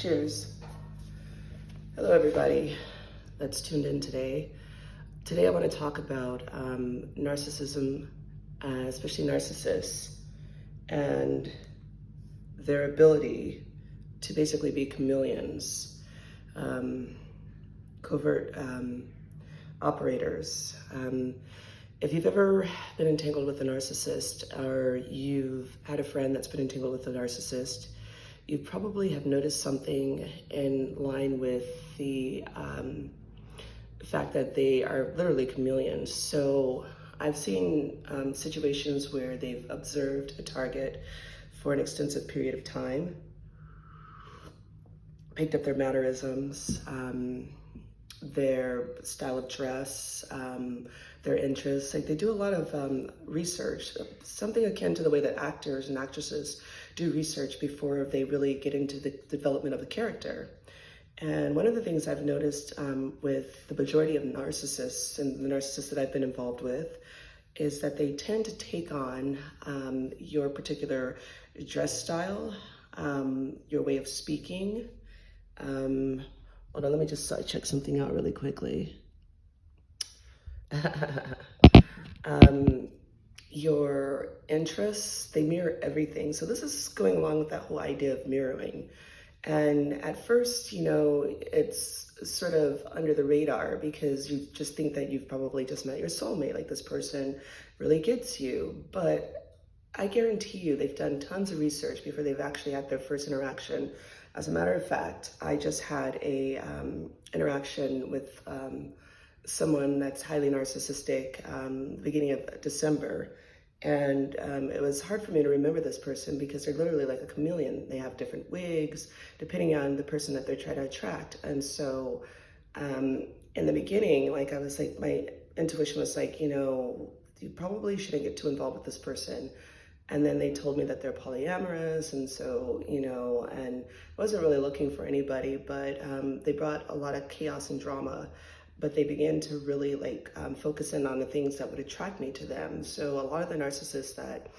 Cheers. Hello, everybody that's tuned in today. Today, I want to talk about narcissism, especially narcissists, and their ability to basically be chameleons, covert operators. If you've ever been entangled with a narcissist, or you've had a friend that's been entangled with a narcissist, you probably have noticed something in line with the fact that they are literally chameleons. So I've seen situations where they've observed a target for an extensive period of time, picked up their mannerisms, their style of dress, their interests. Like, they do a lot of research, something akin to the way that actors and actresses do research before they really get into the development of a character. And one of the things I've noticed with the majority of narcissists and the narcissists that I've been involved with is that they tend to take on your particular dress style, your way of speaking. Hold on, let me just check something out really quickly. Your interests, they mirror everything. So this is going along with that whole idea of mirroring. And at first, it's sort of under the radar because you just think that you've probably just met your soulmate, like this person really gets you. But I guarantee you they've done tons of research before they've actually had their first interaction. As a matter of fact, I just had a interaction with someone that's highly narcissistic beginning of December. And it was hard for me to remember this person because they're literally like a chameleon. They have different wigs depending on the person that they're trying to attract. And so in the beginning, like, I was like, my intuition was like, you probably shouldn't get too involved with this person. And then they told me that they're polyamorous. And so, and I wasn't really looking for anybody, but they brought a lot of chaos and drama. But they began to really focus in on the things that would attract me to them. So a lot of the narcissists that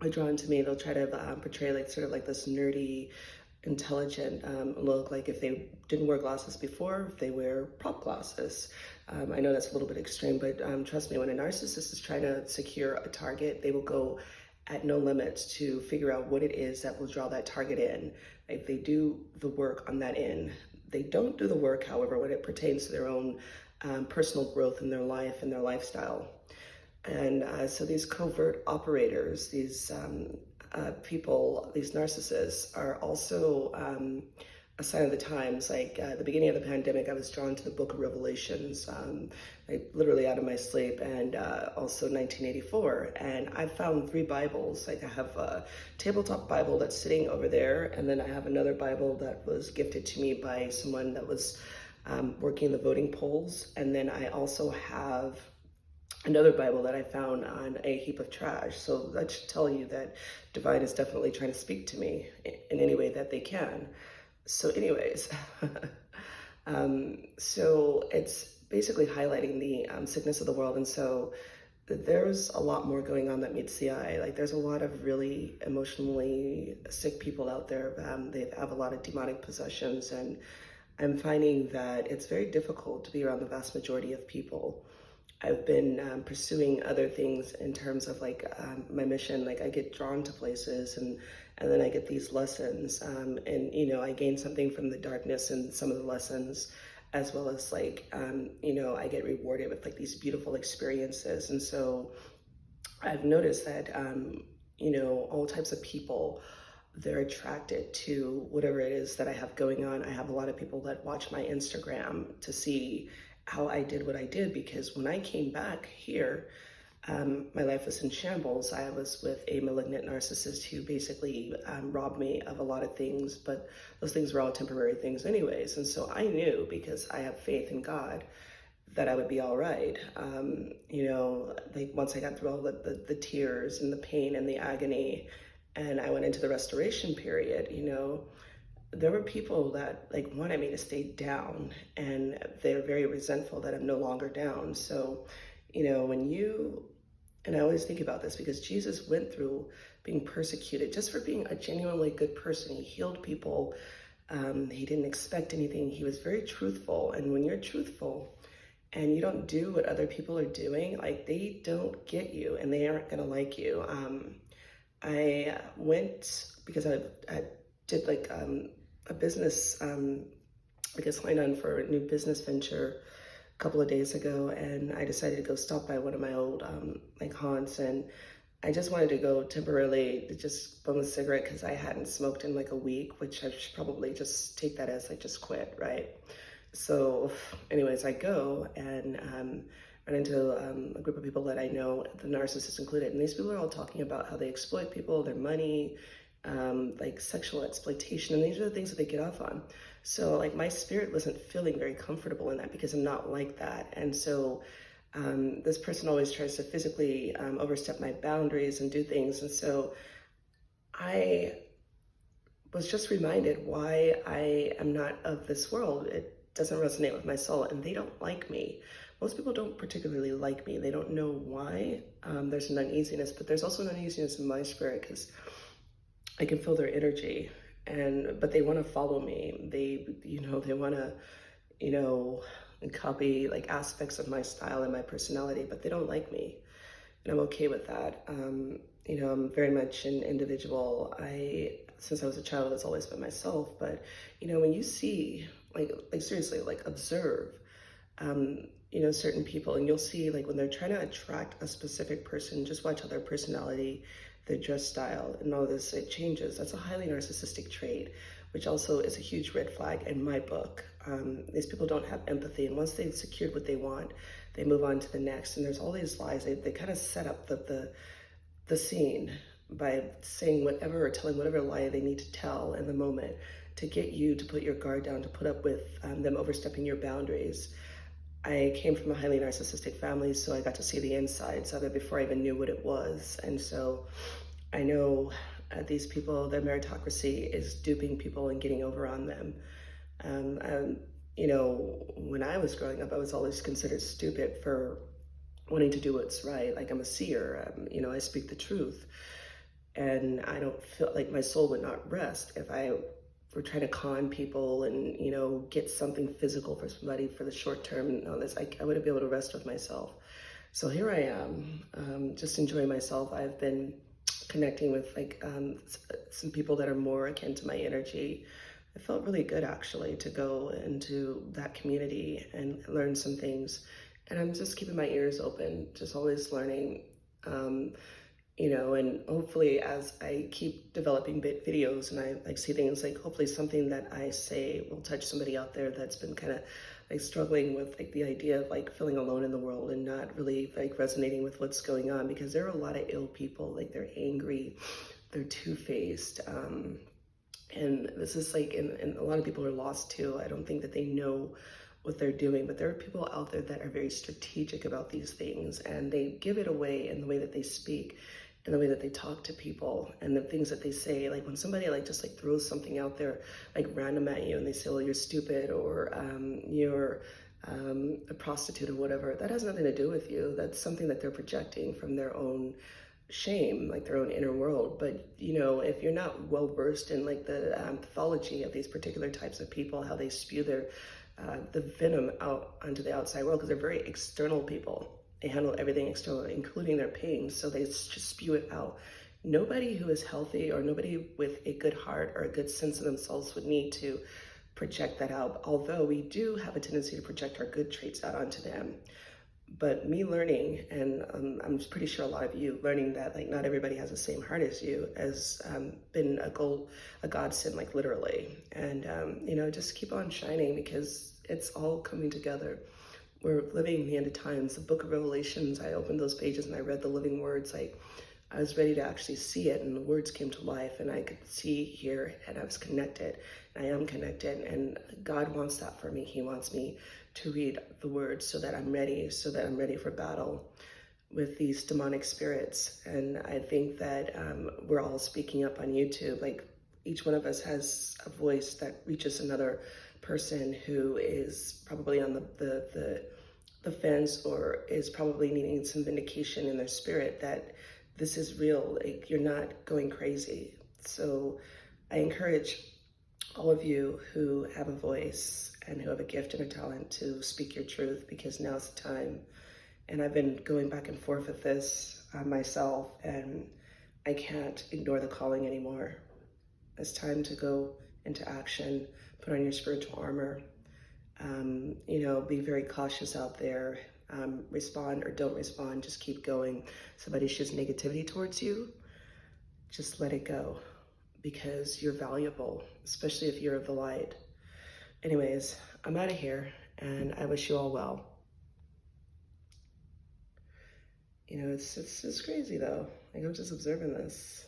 are drawn to me, they'll try to portray sort of this nerdy, intelligent look. Like, if they didn't wear glasses before, they wear prop glasses. I know that's a little bit extreme, but trust me, when a narcissist is trying to secure a target, they will go at no limits to figure out what it is that will draw that target in. If they do the work on that end. They don't do the work, however, when it pertains to their own personal growth in their life and their lifestyle. And so these covert operators, these people, these narcissists are also a sign of the times. Like, at the beginning of the pandemic, I was drawn to the Book of Revelations, literally out of my sleep, and also 1984. And I found 3 Bibles. Like, I have a tabletop Bible that's sitting over there, and then I have another Bible that was gifted to me by someone that was working the voting polls. And then I also have another Bible that I found on a heap of trash. So that should tell you that Divine is definitely trying to speak to me in any way that they can. So anyways, so it's basically highlighting the sickness of the world. And so there's a lot more going on that meets the eye. Like, there's a lot of really emotionally sick people out there. They have a lot of demonic possessions. And I'm finding that it's very difficult to be around the vast majority of people. I've been pursuing other things in terms of my mission. Like, I get drawn to places and then I get these lessons, and I gain something from the darkness and some of the lessons, as well as I get rewarded with these beautiful experiences. And so I've noticed that all types of people, they're attracted to whatever it is that I have going on. I have a lot of people that watch my Instagram to see how I did what I did, because when I came back here, my life was in shambles. I was with a malignant narcissist who basically robbed me of a lot of things, but those things were all temporary things anyways. And so I knew, because I have faith in God, that I would be all right. Once I got through all the tears and the pain and the agony, and I went into the restoration period, there were people that wanted me to stay down, and they're very resentful that I'm no longer down. So, and I always think about this because Jesus went through being persecuted just for being a genuinely good person. He healed people He didn't expect anything. He was very truthful. And when you're truthful and you don't do what other people are doing, like they don't get you and they aren't going to like you. I went because I did like a business, like I signed on for a new business venture a couple of days ago, and I decided to go stop by one of my old like haunts, and I just wanted to go temporarily to just bum a cigarette because I hadn't smoked in like a week, which I should probably just take that as I just quit, right? So, anyways, I go and run into a group of people that I know, the narcissists included, and these people are all talking about how they exploit people, their money, like sexual exploitation, and these are the things that they get off on. So, like, my spirit wasn't feeling very comfortable in that because I'm not like that, and so this person always tries to physically overstep my boundaries and do things, and so I was just reminded why I am not of this world. It doesn't resonate with my soul, and they don't like me. Most people don't particularly like me. They don't know why. There's an uneasiness, but there's also an uneasiness in my spirit because I can feel their energy, and but they want to follow me. They want to, you know, copy like aspects of my style and my personality, but they don't like me, and I'm okay with that. I'm very much an individual. Since I was a child, it's always been myself. But when you see, like seriously, like observe, certain people, and you'll see like when they're trying to attract a specific person, just watch how their personality, their dress style, and all this it changes. That's a highly narcissistic trait, which also is a huge red flag in my book. These people don't have empathy, and once they've secured what they want, they move on to the next. And there's all these lies. They kind of set up the scene by saying whatever or telling whatever lie they need to tell in the moment to get you to put your guard down, to put up with them overstepping your boundaries. I came from a highly narcissistic family, so I got to see the insides of it before I even knew what it was. And so I know these people, the meritocracy is duping people and getting over on them. When I was growing up, I was always considered stupid for wanting to do what's right. Like I'm a seer, I speak the truth. And I don't feel like my soul would not rest if I were trying to con people and, get something physical for somebody for the short term and all this. I wouldn't be able to rest with myself. So here I am, just enjoying myself. I've been connecting with some people that are more akin to my energy. It felt really good actually to go into that community and learn some things. And I'm just keeping my ears open, just always learning. And hopefully as I keep developing videos and I see things, like hopefully something that I say will touch somebody out there that's been kind of like struggling with like the idea of like feeling alone in the world and not really like resonating with what's going on, because there are a lot of ill people. Like they're angry, they're two-faced, and this is like, and a lot of people are lost too. I don't think that they know what they're doing, but there are people out there that are very strategic about these things, and they give it away in the way that they speak, in the way that they talk to people, and the things that they say. Like when somebody just throws something out there like random at you and they say, well, you're stupid, or you're a prostitute or whatever, that has nothing to do with you. That's something that they're projecting from their own shame, like their own inner world. But if you're not well versed in like the pathology of these particular types of people, how they spew their the venom out onto the outside world, because they're very external people. They handle everything external, including their pain, so they just spew it out. Nobody who is healthy or nobody with a good heart or a good sense of themselves would need to project that out, although we do have a tendency to project our good traits out onto them. But me learning, and I'm pretty sure a lot of you learning that like not everybody has the same heart as you, has been a godsend, like literally. And just keep on shining, because it's all coming together. We're living the end of times. The book of Revelations, I opened those pages and I read the living words. I was ready to actually see it, and the words came to life, and I could see, hear, and I was connected. I am connected, and God wants that for me. He wants me to read the words so that I'm ready for battle with these demonic spirits. And I think that we're all speaking up on YouTube. Like each one of us has a voice that reaches another person who is probably on the fence, or is probably needing some vindication in their spirit that this is real, like you're not going crazy. So I encourage all of you who have a voice and who have a gift and a talent to speak your truth, because now's the time. And I've been going back and forth with this myself, and I can't ignore the calling anymore. It's time to go into action, put on your spiritual armor. Be very cautious out there. Respond or don't respond, just keep going. Somebody shows negativity towards you, just let it go, because you're valuable, especially if you're of the light. Anyways, I'm out of here, and I wish you all well. It's crazy though. Like, I'm just observing this.